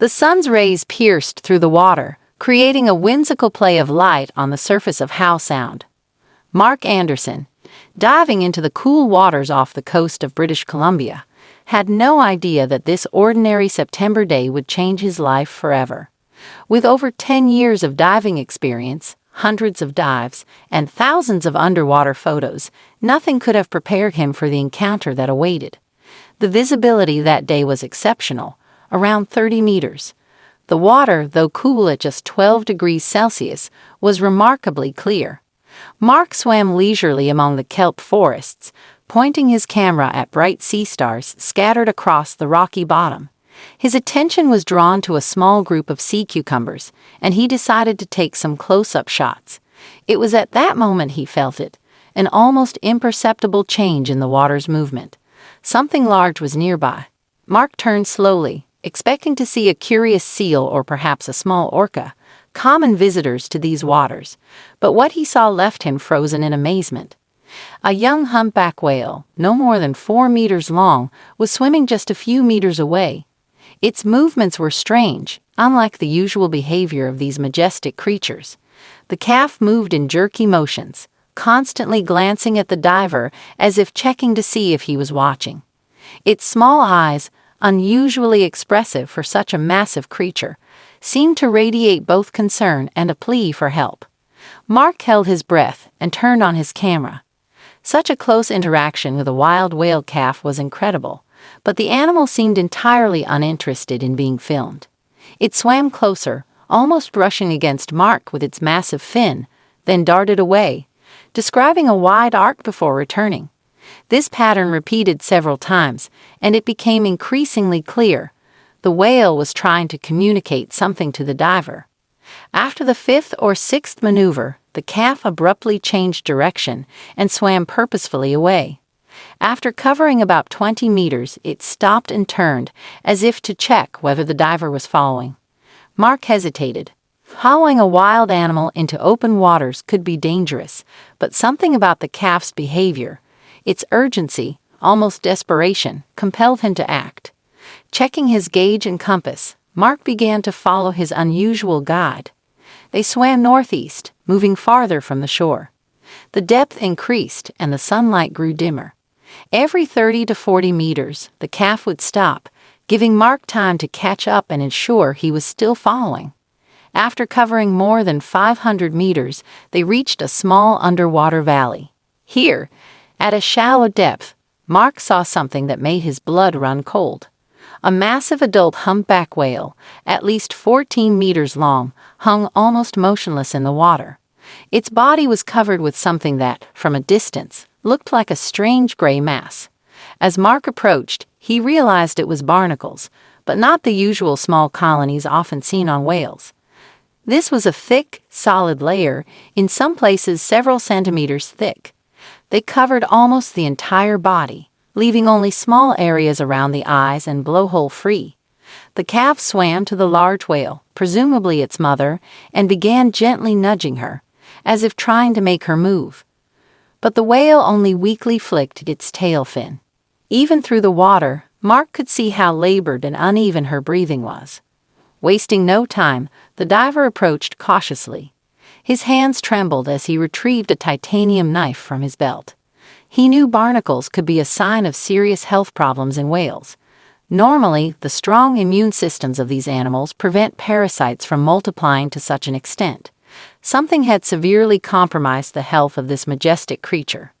The sun's rays pierced through the water, creating a whimsical play of light on the surface of Howe Sound. Mark Anderson, diving into the cool waters off the coast of British Columbia, had no idea that this ordinary September day would change his life forever. With over 10 years of diving experience, hundreds of dives, and thousands of underwater photos, nothing could have prepared him for the encounter that awaited. The visibility that day was exceptional, around 30 meters. The water, though cool at just 12 degrees Celsius, was remarkably clear. Mark swam leisurely among the kelp forests, pointing his camera at bright sea stars scattered across the rocky bottom. His attention was drawn to a small group of sea cucumbers, and he decided to take some close-up shots. It was at that moment he felt it, an almost imperceptible change in the water's movement. Something large was nearby. Mark turned slowly, expecting to see a curious seal or perhaps a small orca, common visitors to these waters, but what he saw left him frozen in amazement. A young humpback whale, no more than 4 meters long, was swimming just a few meters away. Its movements were strange, unlike the usual behavior of these majestic creatures. The calf moved in jerky motions, constantly glancing at the diver as if checking to see if he was watching. Its small eyes, unusually expressive for such a massive creature, seemed to radiate both concern and a plea for help. Mark held his breath and turned on his camera. Such a close interaction with a wild whale calf was incredible, but the animal seemed entirely uninterested in being filmed. It swam closer, almost brushing against Mark with its massive fin, then darted away, describing a wide arc before returning. This pattern repeated several times, and it became increasingly clear. The whale was trying to communicate something to the diver. After the 5th or 6th maneuver, the calf abruptly changed direction and swam purposefully away. After covering about 20 meters, it stopped and turned, as if to check whether the diver was following. Mark hesitated. Following a wild animal into open waters could be dangerous, but something about the calf's behavior, its urgency, almost desperation, compelled him to act. Checking his gauge and compass, Mark began to follow his unusual guide. They swam northeast, moving farther from the shore. The depth increased and the sunlight grew dimmer. Every 30 to 40 meters, the calf would stop, giving Mark time to catch up and ensure he was still following. After covering more than 500 meters, they reached a small underwater valley. Here, at a shallow depth, Mark saw something that made his blood run cold. A massive adult humpback whale, at least 14 meters long, hung almost motionless in the water. Its body was covered with something that, from a distance, looked like a strange gray mass. As Mark approached, he realized it was barnacles, but not the usual small colonies often seen on whales. This was a thick, solid layer, in some places several centimeters thick. They covered almost the entire body, leaving only small areas around the eyes and blowhole free. The calf swam to the large whale, presumably its mother, and began gently nudging her, as if trying to make her move. But the whale only weakly flicked its tail fin. Even through the water, Mark could see how labored and uneven her breathing was. Wasting no time, the diver approached cautiously. His hands trembled as he retrieved a titanium knife from his belt. He knew barnacles could be a sign of serious health problems in whales. Normally, the strong immune systems of these animals prevent parasites from multiplying to such an extent. Something had severely compromised the health of this majestic creature.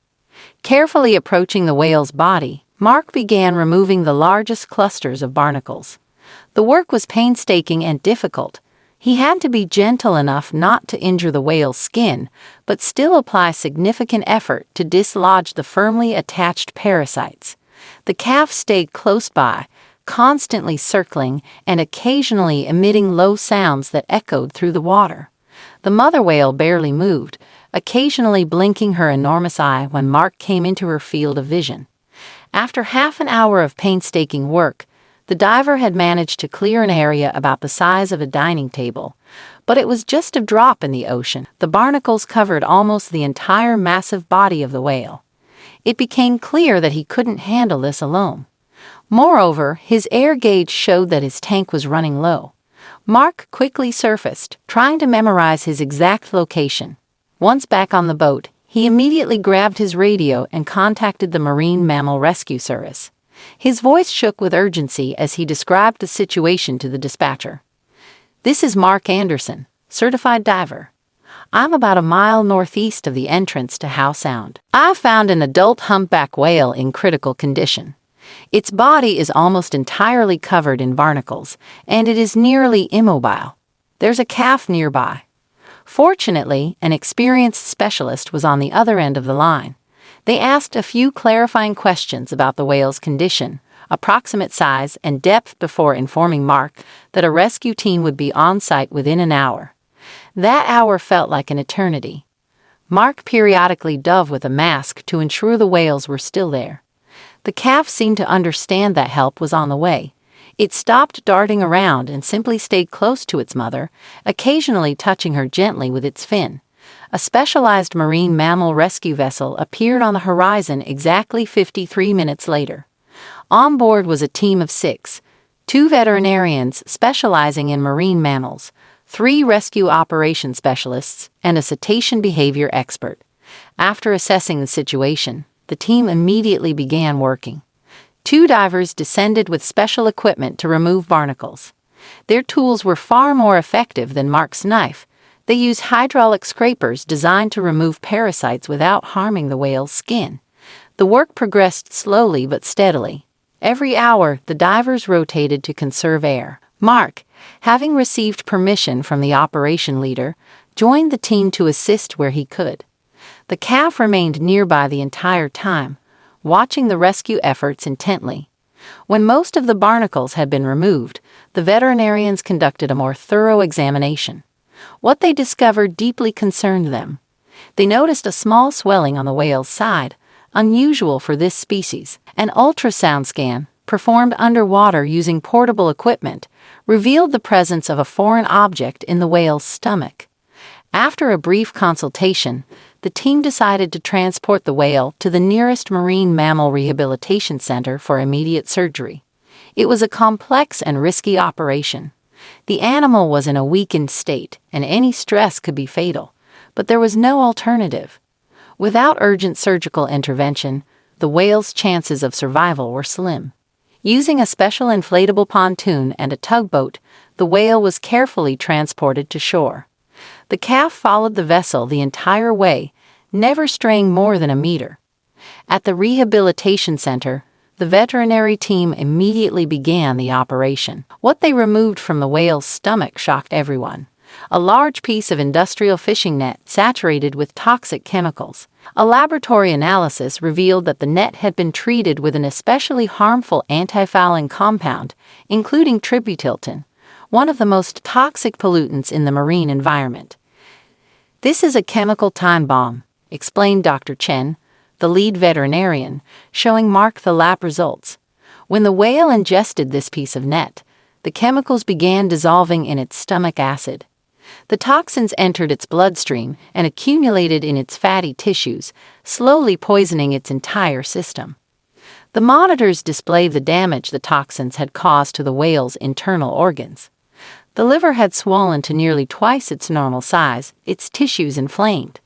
Carefully approaching the whale's body, Mark began removing the largest clusters of barnacles. The work was painstaking and difficult. He had to be gentle enough not to injure the whale's skin, but still apply significant effort to dislodge the firmly attached parasites. The calf stayed close by, constantly circling and occasionally emitting low sounds that echoed through the water. The mother whale barely moved, occasionally blinking her enormous eye when Mark came into her field of vision. After half an hour of painstaking work, the diver had managed to clear an area about the size of a dining table, but it was just a drop in the ocean. The barnacles covered almost the entire massive body of the whale. It became clear that he couldn't handle this alone. Moreover, his air gauge showed that his tank was running low. Mark quickly surfaced, trying to memorize his exact location. Once back on the boat, he immediately grabbed his radio and contacted the Marine Mammal Rescue Service. His voice shook with urgency as he described the situation to the dispatcher. "This is Mark Anderson, certified diver. I'm about a mile northeast of the entrance to Howe Sound. I've found an adult humpback whale in critical condition. Its body is almost entirely covered in barnacles, and it is nearly immobile. There's a calf nearby." Fortunately, an experienced specialist was on the other end of the line. They asked a few clarifying questions about the whale's condition, approximate size, and depth before informing Mark that a rescue team would be on site within an hour. That hour felt like an eternity. Mark periodically dove with a mask to ensure the whales were still there. The calf seemed to understand that help was on the way. It stopped darting around and simply stayed close to its mother, occasionally touching her gently with its fin. A specialized marine mammal rescue vessel appeared on the horizon exactly 53 minutes later. On board was a team of 6, 2 veterinarians specializing in marine mammals, 3 rescue operations specialists, and a cetacean behavior expert. After assessing the situation, the team immediately began working. 2 divers descended with special equipment to remove barnacles. Their tools were far more effective than Mark's knife. They used hydraulic scrapers designed to remove parasites without harming the whale's skin. The work progressed slowly but steadily. Every hour, the divers rotated to conserve air. Mark, having received permission from the operation leader, joined the team to assist where he could. The calf remained nearby the entire time, watching the rescue efforts intently. When most of the barnacles had been removed, the veterinarians conducted a more thorough examination. What they discovered deeply concerned them. They noticed a small swelling on the whale's side, unusual for this species. An ultrasound scan, performed underwater using portable equipment, revealed the presence of a foreign object in the whale's stomach. After a brief consultation, the team decided to transport the whale to the nearest marine mammal rehabilitation center for immediate surgery. It was a complex and risky operation. The animal was in a weakened state, and any stress could be fatal, but there was no alternative. Without urgent surgical intervention, the whale's chances of survival were slim. Using a special inflatable pontoon and a tugboat, the whale was carefully transported to shore. The calf followed the vessel the entire way, never straying more than a meter. At the rehabilitation center, the veterinary team immediately began the operation. What they removed from the whale's stomach shocked everyone. A large piece of industrial fishing net saturated with toxic chemicals. A laboratory analysis revealed that the net had been treated with an especially harmful antifouling compound, including tributyltin, one of the most toxic pollutants in the marine environment. "This is a chemical time bomb," explained Dr. Chen, the lead veterinarian, showing Mark the lab results. When the whale ingested this piece of net, the chemicals began dissolving in its stomach acid. The toxins entered its bloodstream and accumulated in its fatty tissues, slowly poisoning its entire system. The monitors displayed the damage the toxins had caused to the whale's internal organs. The liver had swollen to nearly twice its normal size, its tissues inflamed.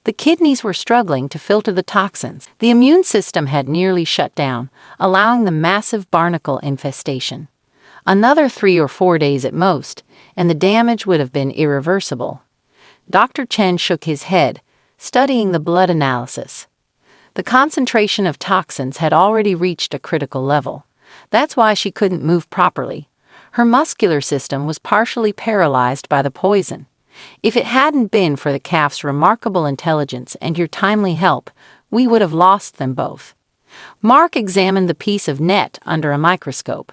The kidneys were struggling to filter the toxins. The immune system had nearly shut down, allowing the massive barnacle infestation. Another 3 or 4 days at most, and the damage would have been irreversible. Dr. Chen shook his head, studying the blood analysis. The concentration of toxins had already reached a critical level. That's why she couldn't move properly. Her muscular system was partially paralyzed by the poison. If it hadn't been for the calf's remarkable intelligence and your timely help, we would have lost them both. Mark examined the piece of net under a microscope.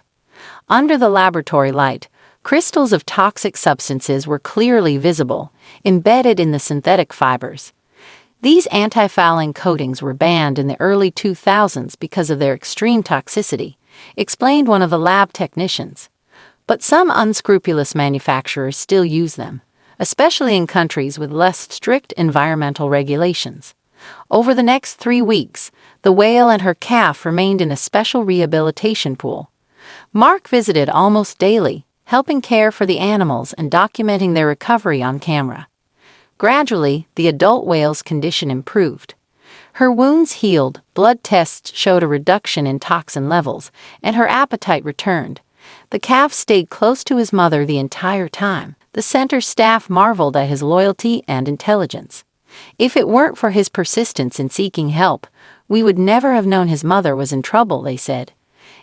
Under the laboratory light, crystals of toxic substances were clearly visible, embedded in the synthetic fibers. These antifouling coatings were banned in the early 2000s because of their extreme toxicity, explained one of the lab technicians. But some unscrupulous manufacturers still use them, especially in countries with less strict environmental regulations. Over the next 3 weeks, the whale and her calf remained in a special rehabilitation pool. Mark visited almost daily, helping care for the animals and documenting their recovery on camera. Gradually, the adult whale's condition improved. Her wounds healed, blood tests showed a reduction in toxin levels, and her appetite returned. The calf stayed close to his mother the entire time. The center staff marveled at his loyalty and intelligence. If it weren't for his persistence in seeking help, we would never have known his mother was in trouble, they said.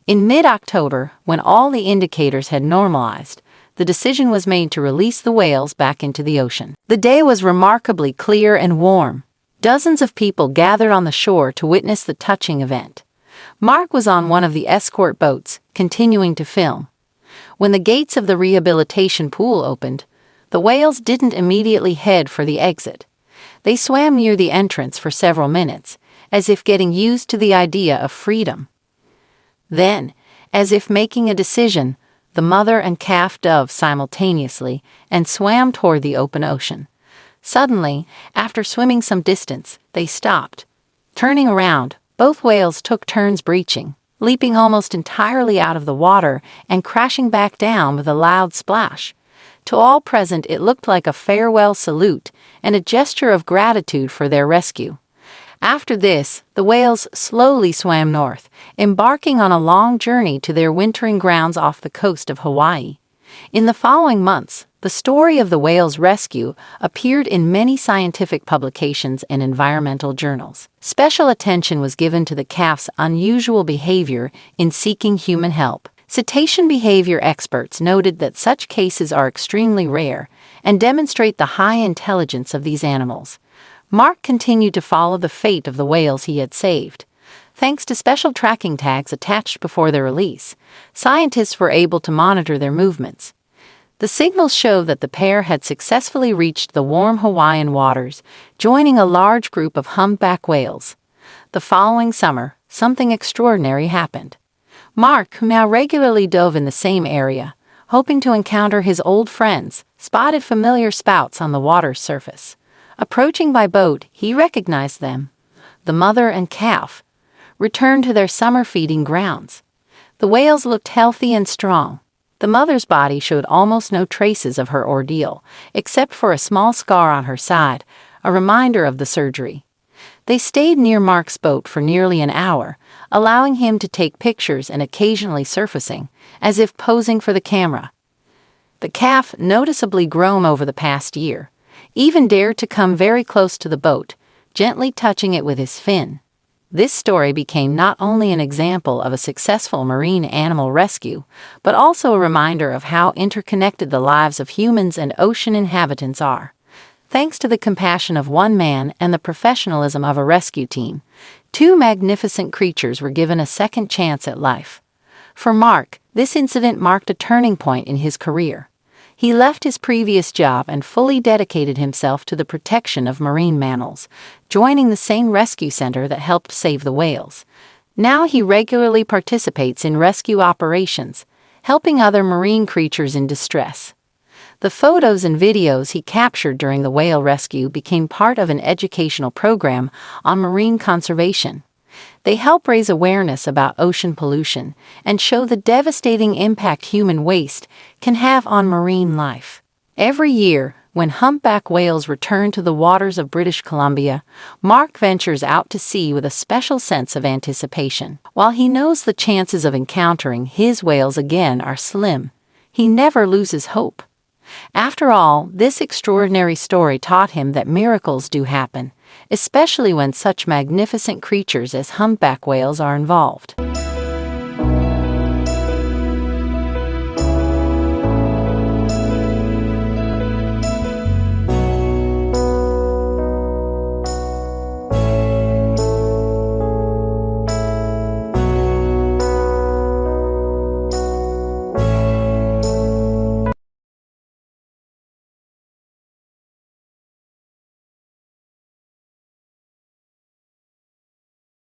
In mid-October, when all the indicators had normalized, the decision was made to release the whales back into the ocean. The day was remarkably clear and warm. Dozens of people gathered on the shore to witness the touching event. Mark was on one of the escort boats, continuing to film. When the gates of the rehabilitation pool opened, the whales didn't immediately head for the exit. They swam near the entrance for several minutes, as if getting used to the idea of freedom. Then, as if making a decision, the mother and calf dove simultaneously and swam toward the open ocean. Suddenly, after swimming some distance, they stopped. Turning around, both whales took turns breaching, leaping almost entirely out of the water and crashing back down with a loud splash. To all present, it looked like a farewell salute and a gesture of gratitude for their rescue. After this, the whales slowly swam north, embarking on a long journey to their wintering grounds off the coast of Hawaii. In the following months, the story of the whale's rescue appeared in many scientific publications and environmental journals. Special attention was given to the calf's unusual behavior in seeking human help. Cetacean behavior experts noted that such cases are extremely rare and demonstrate the high intelligence of these animals. Mark continued to follow the fate of the whales he had saved. Thanks to special tracking tags attached before their release, scientists were able to monitor their movements. The signals showed that the pair had successfully reached the warm Hawaiian waters, joining a large group of humpback whales. The following summer, something extraordinary happened. Mark, who now regularly dove in the same area, hoping to encounter his old friends, spotted familiar spouts on the water's surface. Approaching by boat, he recognized them. The mother and calf returned to their summer feeding grounds. The whales looked healthy and strong. The mother's body showed almost no traces of her ordeal, except for a small scar on her side, a reminder of the surgery. They stayed near Mark's boat for nearly an hour, allowing him to take pictures and occasionally surfacing, as if posing for the camera. The calf, noticeably grown over the past year, even dared to come very close to the boat, gently touching it with his fin. This story became not only an example of a successful marine animal rescue, but also a reminder of how interconnected the lives of humans and ocean inhabitants are. Thanks to the compassion of one man and the professionalism of a rescue team, two magnificent creatures were given a second chance at life. For Mark, this incident marked a turning point in his career. He left his previous job and fully dedicated himself to the protection of marine mammals, joining the same rescue center that helped save the whales. Now he regularly participates in rescue operations, helping other marine creatures in distress. The photos and videos he captured during the whale rescue became part of an educational program on marine conservation. They help raise awareness about ocean pollution and show the devastating impact human waste can have on marine life. Every year, when humpback whales return to the waters of British Columbia, Mark ventures out to sea with a special sense of anticipation. While he knows the chances of encountering his whales again are slim, he never loses hope. After all, this extraordinary story taught him that miracles do happen, especially when such magnificent creatures as humpback whales are involved.